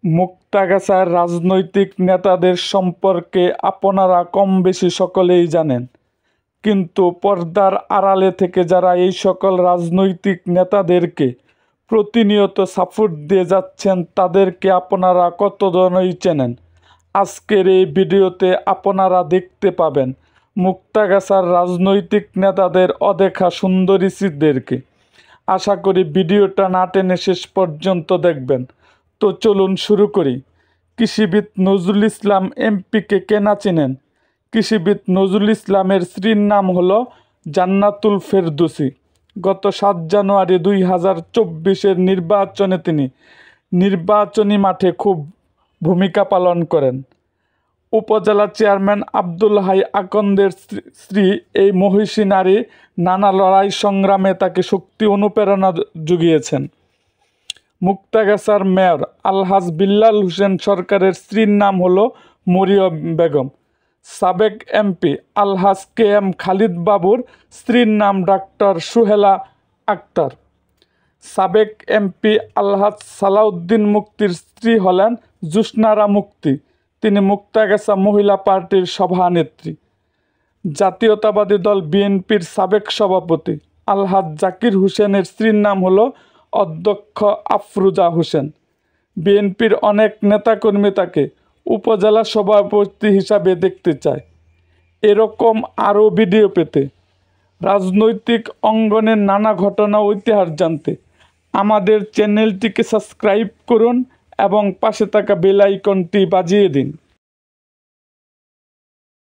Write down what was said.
মুক্তাগাছার রাজনৈতিক নেতাদের সম্পর্কে আপনারা কমবেশি সকলেই জানেন, কিন্তু পর্দার আড়ালে থেকে যারা এই সকল রাজনৈতিক নেতাদেরকে প্রতিনিয়ত সাপোর্ট দিয়ে যাচ্ছেন তাদেরকে আপনারা কতজনই চেনেন। আজকের এই ভিডিওতে আপনারা দেখতে পাবেন মুক্তাগাছার রাজনৈতিক নেতাদের অদেখা সুন্দরীদেরকে। আশা করি ভিডিওটা না টেনে শেষ পর্যন্ত দেখবেন। তো চলুন শুরু করি। কৃষিবিদ নজরুল ইসলাম এমপিকে কে না চেনেন? কৃষিবিদ নজরুল ইসলামের স্ত্রীর নাম হলো জান্নাতুল ফেরদৌসী। গত 7 জানুয়ারি 2024 নির্বাচনে তিনি নির্বাচনী মাঠে খুব ভূমিকা পালন করেন। উপজেলা চেয়ারম্যান আব্দুল হাই আকন্দের স্ত্রী এই মহিষী নারী নানা লড়াই সংগ্রামে তাকে শক্তি অনুপ্রেরণা জুগিয়েছেন। মুক্তাগাছার মেয়র আলহাজ বিল্লাল হোসেন সরকারের স্ত্রীর নাম হলো মরিয়ম বেগম। সাবেক এমপি আলহাজ কে এম খালিদ বাবুর স্ত্রীর নাম ডাক্তার সুহেলা আক্তার। সাবেক এমপি আলহাজ সালাউদ্দিন মুক্তির স্ত্রী হলেন জোসনারা মুক্তি, তিনি মুক্তাগাছা মহিলা পার্টির সভানেত্রী। জাতীয়তাবাদী দল বিএনপির সাবেক সভাপতি আলহাজ জাকির হোসেনের স্ত্রীর নাম হলো অধ্যক্ষ আফরুজা হোসেন। বিএনপির অনেক নেতাকর্মী তাকে উপজেলা সভাপতি হিসাবে দেখতে চায়। এরকম আরও ভিডিও পেতে, রাজনৈতিক অঙ্গনের নানা ঘটনা ও ইতিহাস জানতে আমাদের চ্যানেলটিকে সাবস্ক্রাইব করুন এবং পাশে থাকা বেল আইকনটি বাজিয়ে দিন।